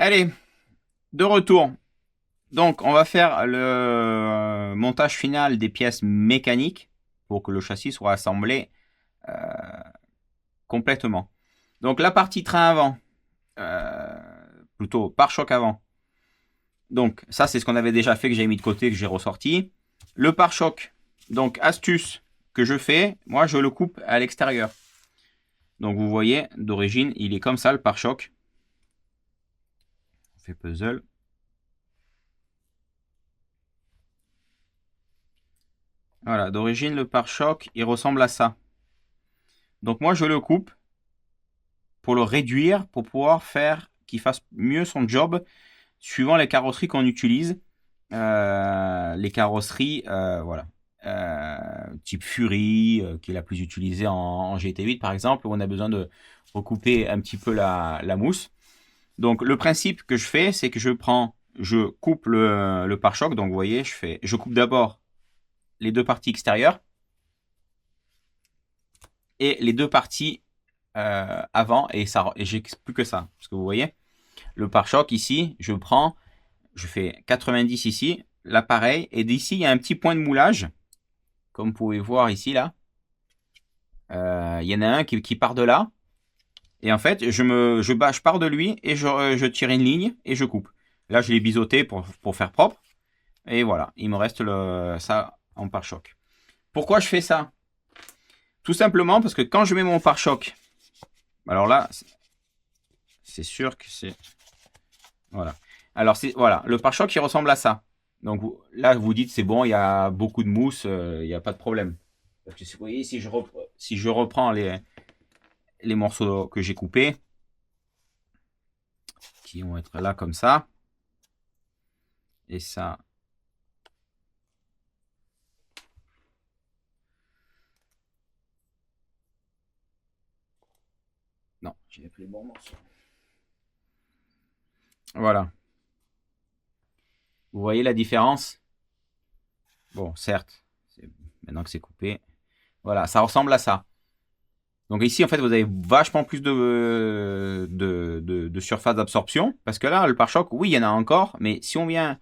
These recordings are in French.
Allez, de retour. Donc, on va faire le montage final des pièces mécaniques pour que le châssis soit assemblé euh, complètement. Donc, la partie train avant, euh, plutôt pare-choc avant. Donc, ça, c'est ce qu'on avait déjà fait, que j'ai mis de côté, que j'ai ressorti. Le pare-choc, donc, astuce que je fais, moi, je le coupe à l'extérieur. Donc, vous voyez, d'origine, il est comme ça, le pare-choc. On fait puzzle. Voilà, d'origine, le pare-choc, il ressemble à ça. Donc moi, je le coupe pour le réduire, pour pouvoir faire qu'il fasse mieux son job suivant les carrosseries qu'on utilise. Les carrosseries, voilà. Type Fury, qui est la plus utilisée en GT8 par exemple, où on a besoin de recouper un petit peu la mousse. Donc le principe que je fais, c'est que je coupe le pare-choc. Donc vous voyez, je coupe d'abord les deux parties extérieures et les deux parties avant, et j'ai plus que ça. Parce que vous voyez, le pare-choc ici, je fais 90 ici, l'appareil, et d'ici il y a un petit point de moulage, comme vous pouvez voir ici là. Il y en a un qui part de là, et en fait je pars de lui et je tire une ligne et je coupe. Là je l'ai biseauté pour faire propre, et voilà, il me reste ça en pare-choc. Pourquoi je fais ça? Tout simplement parce que quand je mets mon pare-choc, alors là c'est sûr que c'est voilà. Alors voilà, le pare-choc qui ressemble à ça. Donc là vous dites c'est bon, il y a beaucoup de mousse, il n'y a pas de problème. Parce que vous voyez, si je reprends les morceaux que j'ai coupés, qui vont être là comme ça, et ça. Non, j'ai pris les bons morceaux. Voilà. Vous voyez la différence? Bon, certes, maintenant que c'est coupé. Voilà, ça ressemble à ça. Donc ici, en fait, vous avez vachement plus de surface d'absorption. Parce que là, le pare-choc, oui, il y en a encore. Mais si on vient,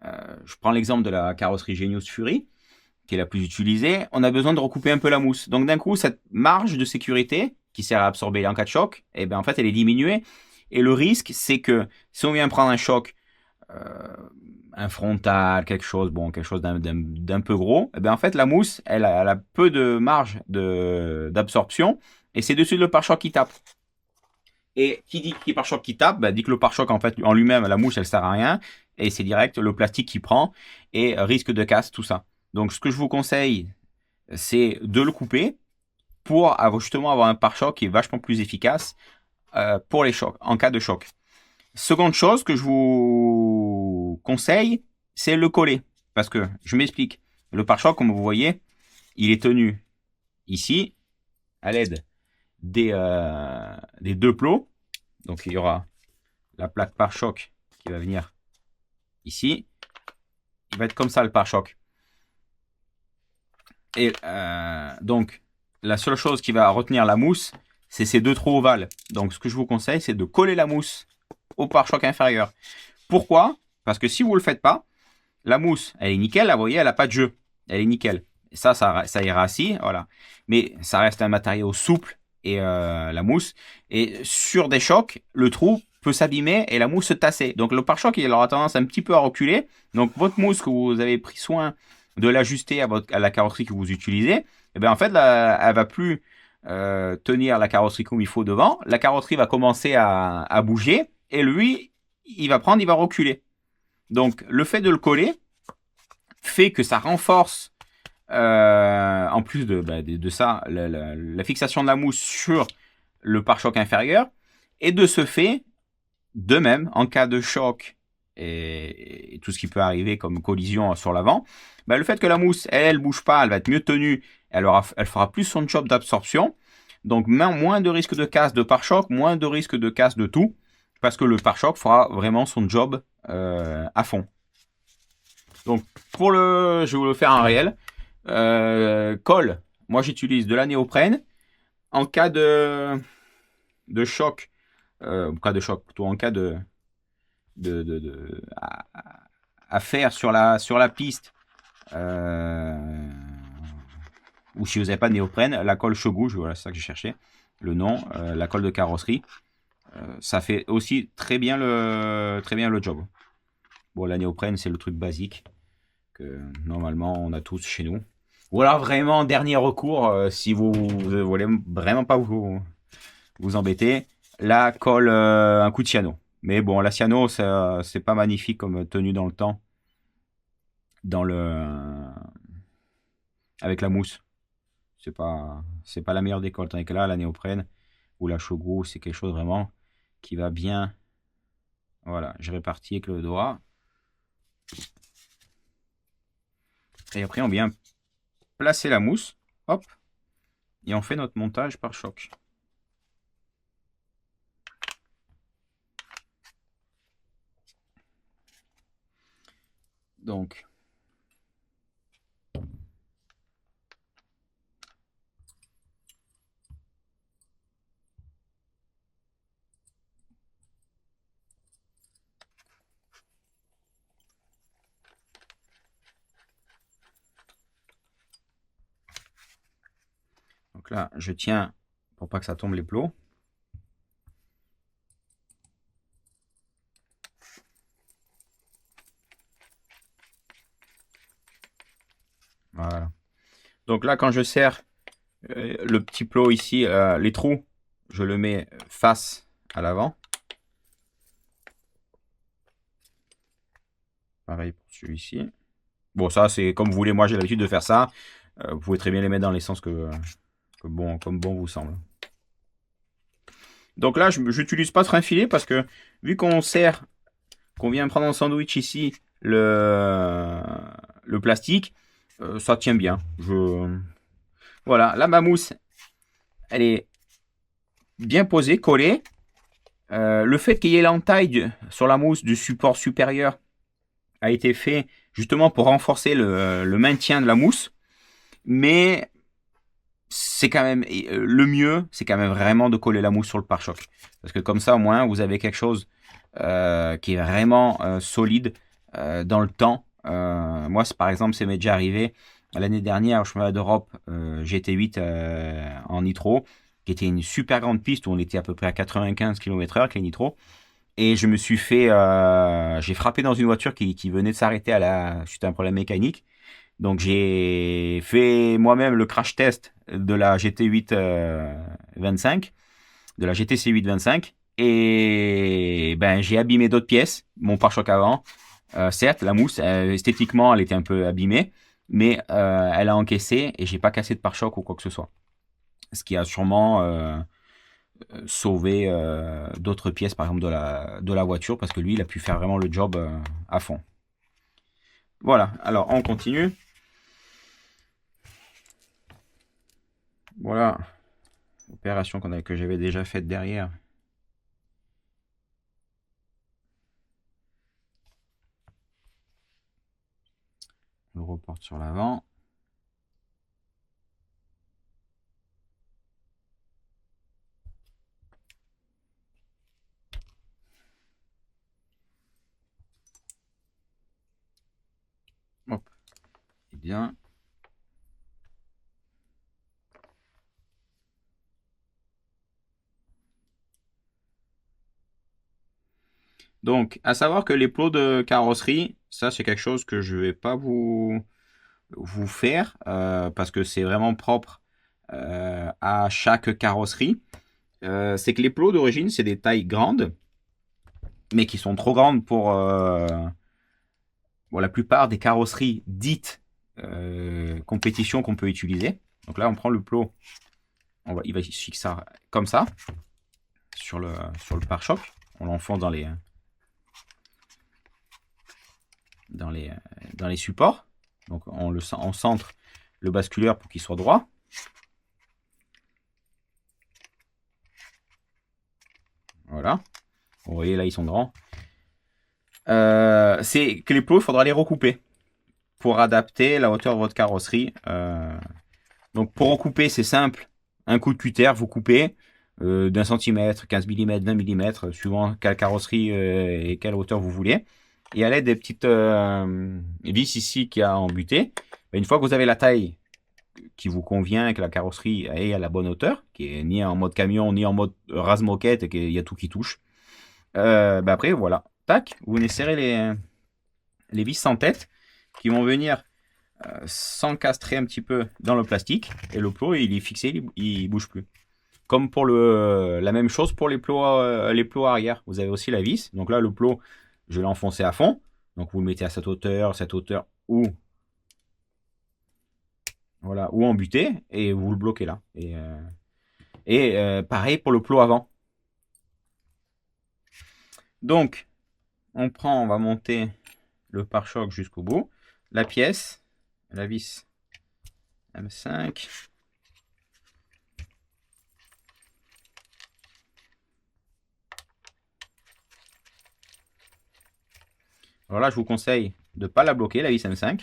je prends l'exemple de la carrosserie Genius Fury, qui est la plus utilisée, on a besoin de recouper un peu la mousse. Donc d'un coup, cette marge de sécurité, qui sert à absorber en cas de choc, eh ben, en fait, elle est diminuée. Et le risque, c'est que si on vient prendre un choc, euh, un frontal, quelque chose d'un peu gros, eh ben en fait la mousse, elle a peu de marge d'absorption, et c'est dessus le pare-choc qui tape. Et qui dit qui pare-choc qui tape, dit que le pare-choc en fait en lui-même, la mouche elle sert à rien, et c'est direct le plastique qui prend, et risque de casse, tout ça. Donc ce que je vous conseille, c'est de le couper pour justement avoir un pare-choc qui est vachement plus efficace pour les chocs, en cas de choc. Seconde chose que je vous conseille, c'est le coller. Parce que, je m'explique, le pare-choc, comme vous voyez, il est tenu ici, à l'aide des deux plots. Donc il y aura la plaque pare-choc qui va venir ici. Il va être comme ça le pare-choc. Et donc, la seule chose qui va retenir la mousse, c'est ces deux trous ovales. Donc ce que je vous conseille, c'est de coller la mousse au pare-choc inférieur. Pourquoi? Parce que si vous ne le faites pas, la mousse, elle est nickel, vous voyez, elle n'a pas de jeu. Elle est nickel. Et ça ira assis, voilà. Mais ça reste un matériau souple, et la mousse. Et sur des chocs, le trou peut s'abîmer et la mousse se tasser. Donc le pare-choc, il aura tendance un petit peu à reculer. Donc votre mousse que vous avez pris soin de l'ajuster à la carrosserie que vous utilisez, et bien en fait, là, elle va plus tenir la carrosserie comme il faut devant. La carrosserie va commencer à bouger, et lui, il va reculer. Donc le fait de le coller fait que ça renforce, en plus de ça, la fixation de la mousse sur le pare-choc inférieur. Et de ce fait, de même, en cas de choc et tout ce qui peut arriver comme collision sur l'avant, le fait que la mousse, elle bouge pas, elle va être mieux tenue, elle fera plus son job d'absorption. Donc moins de risque de casse de pare-choc, moins de risque de casse de tout, parce que le pare-choc fera vraiment son job à fond. Donc je vais vous le faire en réel. Colle, moi j'utilise de la néoprène. En cas de choc, en cas de choc, plutôt en cas à faire sur la piste, ou si vous n'avez pas de néoprène, la colle Shogu, voilà, c'est ça que j'ai cherché, le nom, la colle de carrosserie, ça fait aussi très bien le job. Bon, la néoprène, c'est le truc basique que normalement on a tous chez nous. Ou alors vraiment, dernier recours, si vous voulez vraiment pas vous embêter, la colle un coup de cyano. Mais bon, la cyano, c'est pas magnifique comme tenue dans le temps, avec la mousse. C'est pas la meilleure des colles. Tandis que là, la néoprène ou la Shogu, c'est quelque chose vraiment qui va bien. Voilà, je répartis avec le doigt. Et après, on vient placer la mousse. Hop. Et on fait notre montage par choc. Donc, là, je tiens pour pas que ça tombe les plots. Voilà. Donc là, quand je serre le petit plot ici, les trous, je le mets face à l'avant. Pareil pour celui-ci. Bon, ça, c'est comme vous voulez. Moi, j'ai l'habitude de faire ça. Vous pouvez très bien les mettre dans les sens comme bon vous semble. Donc là, je n'utilise pas train filet parce que vu qu'on sert, qu'on vient prendre en sandwich ici le plastique, ça tient bien. Voilà, là, ma mousse, elle est bien posée, collée. Le fait qu'il y ait l'entaille sur la mousse du support supérieur a été fait justement pour renforcer le maintien de la mousse. Mais c'est quand même le mieux, c'est quand même vraiment de coller la mousse sur le pare-choc. Parce que comme ça, au moins, vous avez quelque chose qui est vraiment solide dans le temps. Moi, par exemple, ça m'est déjà arrivé l'année dernière au chemin d'Europe, GT8 en nitro, qui était une super grande piste où on était à peu près à 95 km/h avec les nitros. Et je me suis fait, j'ai frappé dans une voiture qui venait de s'arrêter suite à un problème mécanique. Donc j'ai fait moi-même le crash test de la GT8 25, de la GTC 825, et ben j'ai abîmé d'autres pièces, mon pare-choc avant. Certes, la mousse, esthétiquement, elle était un peu abîmée, mais elle a encaissé et j'ai pas cassé de pare-choc ou quoi que ce soit. Ce qui a sûrement sauvé d'autres pièces, par exemple de la voiture, parce que lui, il a pu faire vraiment le job à fond. Voilà, alors on continue. Voilà, opération que j'avais déjà faite derrière. On le reporte sur l'avant. Hop, et bien. Donc, à savoir que les plots de carrosserie, ça c'est quelque chose que je vais pas vous faire parce que c'est vraiment propre à chaque carrosserie. C'est que les plots d'origine, c'est des tailles grandes, mais qui sont trop grandes pour la plupart des carrosseries dites compétition qu'on peut utiliser. Donc là, on prend le plot, il va se fixer comme ça sur le pare-choc. On l'enfonce dans les supports. Donc on centre le basculeur pour qu'il soit droit. Voilà. Vous voyez là, ils sont grands. C'est que les plots, il faudra les recouper pour adapter la hauteur de votre carrosserie. Donc pour recouper, c'est simple. Un coup de cutter, vous coupez. d'un centimètre, 15 mm, 20 mm, suivant quelle carrosserie et quelle hauteur vous voulez. Et à l'aide des petites vis ici qu'il y a en butée, une fois que vous avez la taille qui vous convient, que la carrosserie est à la bonne hauteur, qui est ni en mode camion, ni en mode rase-moquette, et qu'il y a tout qui touche, après, voilà. Tac, vous venez serrer les vis sans tête qui vont venir s'encastrer un petit peu dans le plastique et le plot il est fixé, il bouge plus. Comme pour la même chose pour les plots arrière. Vous avez aussi la vis. Donc là, le plot, je l'ai enfoncé à fond. Donc vous le mettez à cette hauteur ou voilà, ou en butée et vous le bloquez là. Et pareil pour le plot avant. Donc on va monter le pare-choc jusqu'au bout. La pièce, la vis M5. Alors là, je vous conseille de ne pas la bloquer, la vis M5.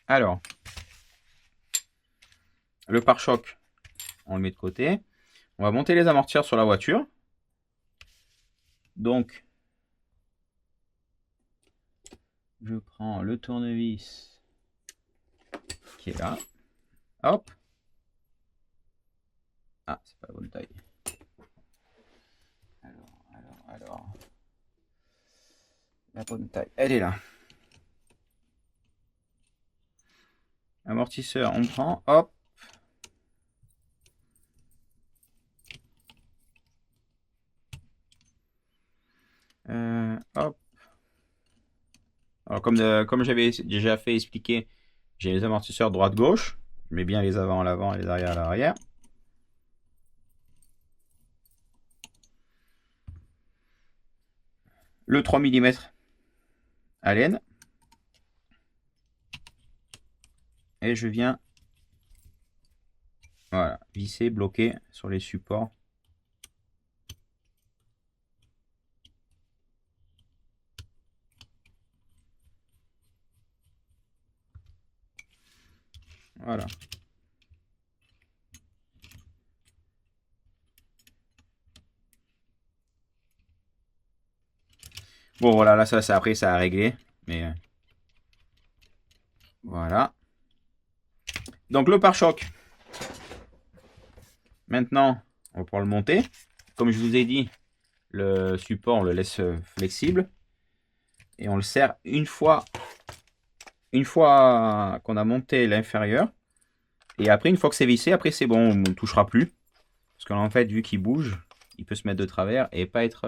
Alors, le pare-choc, on le met de côté. On va monter les amortisseurs sur la voiture. Donc, je prends le tournevis qui est là. Hop. Ah, c'est pas la bonne taille. Alors. La bonne taille, elle est là. Amortisseur, on prend, hop. Hop. Alors comme j'avais déjà fait expliquer, j'ai les amortisseurs droite-gauche. Je mets bien les avant à l'avant et les arrière à l'arrière. Le 3 mm à laine. Et je viens voilà, visser, bloquer sur les supports. Voilà. Bon voilà, là ça après ça a réglé. Mais voilà. Donc le pare-choc. Maintenant, on va pouvoir le monter. Comme je vous ai dit, le support on le laisse flexible. Et on le serre une fois qu'on a monté l'inférieur. Et après, une fois que c'est vissé, après c'est bon, on ne touchera plus. Parce que là, en fait, vu qu'il bouge, il peut se mettre de travers et pas être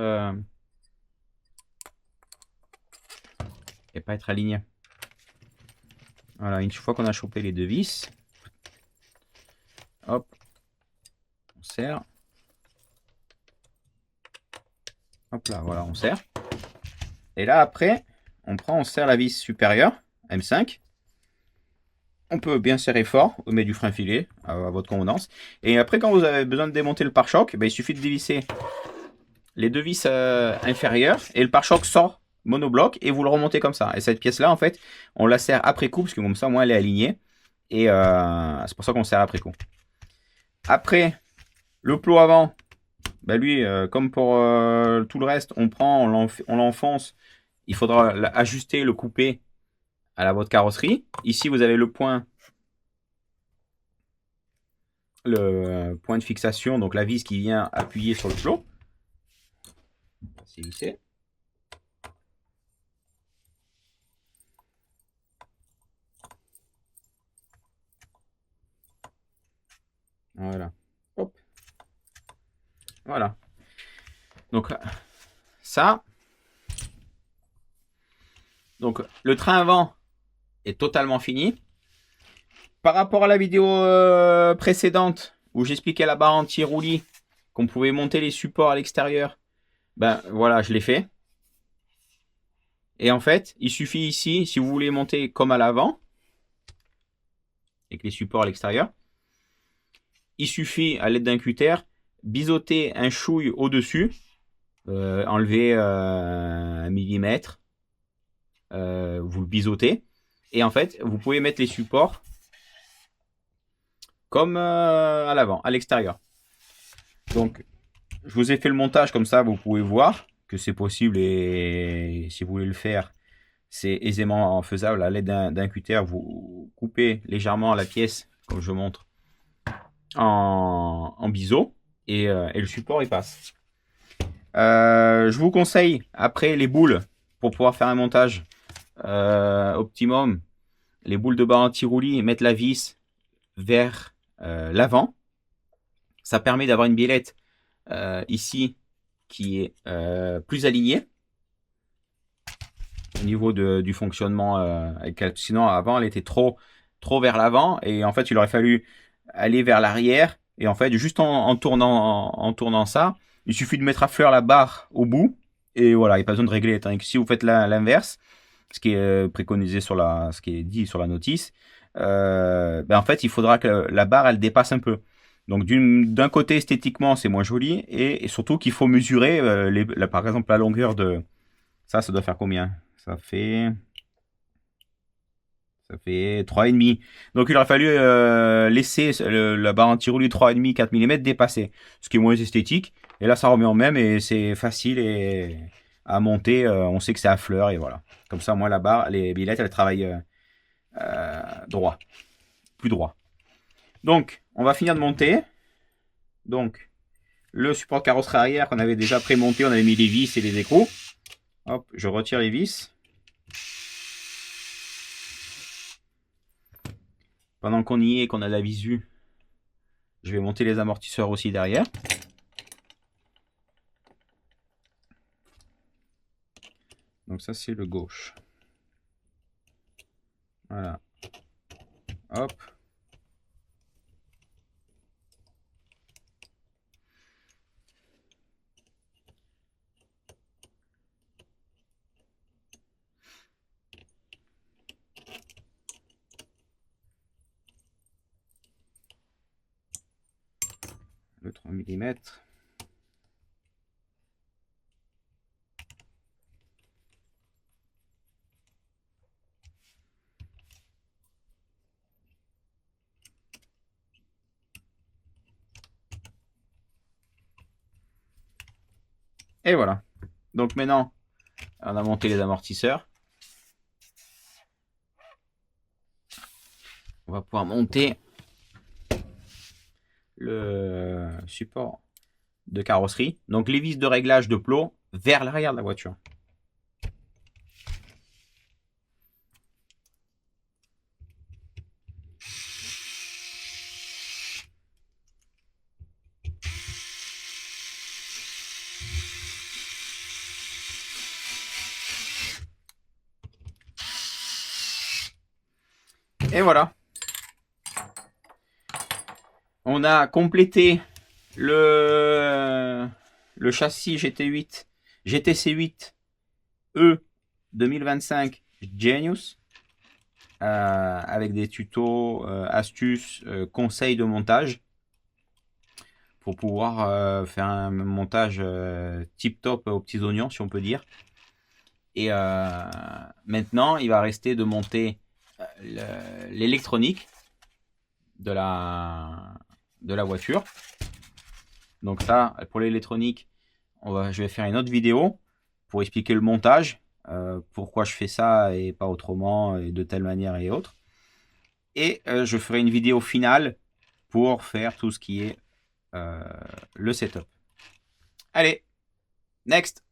aligné. Voilà, une fois qu'on a chopé les deux vis, hop, on serre. Hop là, voilà, on serre. Et là, après, on serre la vis supérieure, M5. On peut bien serrer fort, on met du frein filé à votre convenance. Et après, quand vous avez besoin de démonter le pare-choc, il suffit de dévisser les deux vis inférieures et le pare-choc sort monobloc et vous le remontez comme ça. Et cette pièce-là, en fait, on la serre après coup parce que comme ça, au moins, elle est alignée. Et c'est pour ça qu'on serre après coup. Après, le plot avant, lui, comme pour tout le reste, on l'enfonce. Il faudra ajuster, le couper à votre carrosserie. Ici, vous avez le point de fixation, donc la vis qui vient appuyer sur le plot. C'est vissé. Voilà. Hop. Voilà. Donc ça. Donc le train avant est totalement fini. Par rapport à la vidéo précédente où j'expliquais la barre anti-roulis, qu'on pouvait monter les supports à l'extérieur, voilà, je l'ai fait. Et en fait, il suffit ici, si vous voulez monter comme à l'avant, avec les supports à l'extérieur, il suffit à l'aide d'un cutter, biseauter un chouille au-dessus, enlever 1 mm, vous le biseautez, et en fait, vous pouvez mettre les supports comme à l'avant, à l'extérieur. Donc, je vous ai fait le montage comme ça, vous pouvez voir que c'est possible et si vous voulez le faire, c'est aisément faisable à l'aide d'un cutter. Vous coupez légèrement la pièce, comme je montre, en biseau et le support il passe. Je vous conseille après les boules pour pouvoir faire un montage optimum. Les boules de bas anti-roulis, mettre la vis vers l'avant. Ça permet d'avoir une biellette ici qui est plus alignée au niveau du fonctionnement. Sinon, avant, elle était trop vers l'avant et en fait, il aurait fallu aller vers l'arrière. Et en fait, juste en tournant ça, il suffit de mettre à fleur la barre au bout et voilà, il n'y a pas besoin de régler. Tandis que si vous faites l'inverse, ce qui est préconisé ce qui est dit sur la notice, en fait, il faudra que la barre elle dépasse un peu. Donc d'un côté esthétiquement c'est moins joli et surtout qu'il faut mesurer par exemple la longueur de ça doit faire combien? Ça fait 3,5. Donc il aurait fallu laisser la barre anti-roulis 3,5 4 mm dépasser, ce qui est moins esthétique. Et là ça remet en même et c'est facile à monter. On sait que c'est à fleur et voilà. Comme ça, moi la barre, les billettes elles travaillent droit, plus droit. Donc, on va finir de monter. Donc, le support carrosserie arrière qu'on avait déjà pré-monté, on avait mis les vis et les écrous. Hop, je retire les vis. Pendant qu'on y est, qu'on a la visu, je vais monter les amortisseurs aussi derrière. Donc ça, c'est le gauche. Voilà. Hop. Le 3 mm. Et voilà. Donc maintenant, on a monté les amortisseurs. On va pouvoir monter le support de carrosserie. Donc les vis de réglage de plot vers l'arrière de la voiture. Et voilà. On a complété le châssis GTC8 E 2025 Genius avec des tutos, astuces, conseils de montage pour pouvoir faire un montage tip top aux petits oignons si on peut dire. Et maintenant il va rester de monter l'électronique de la voiture. Donc ça, pour l'électronique, je vais faire une autre vidéo pour expliquer le montage, pourquoi je fais ça et pas autrement, et de telle manière et autre. Et je ferai une vidéo finale pour faire tout ce qui est le setup. Allez, next!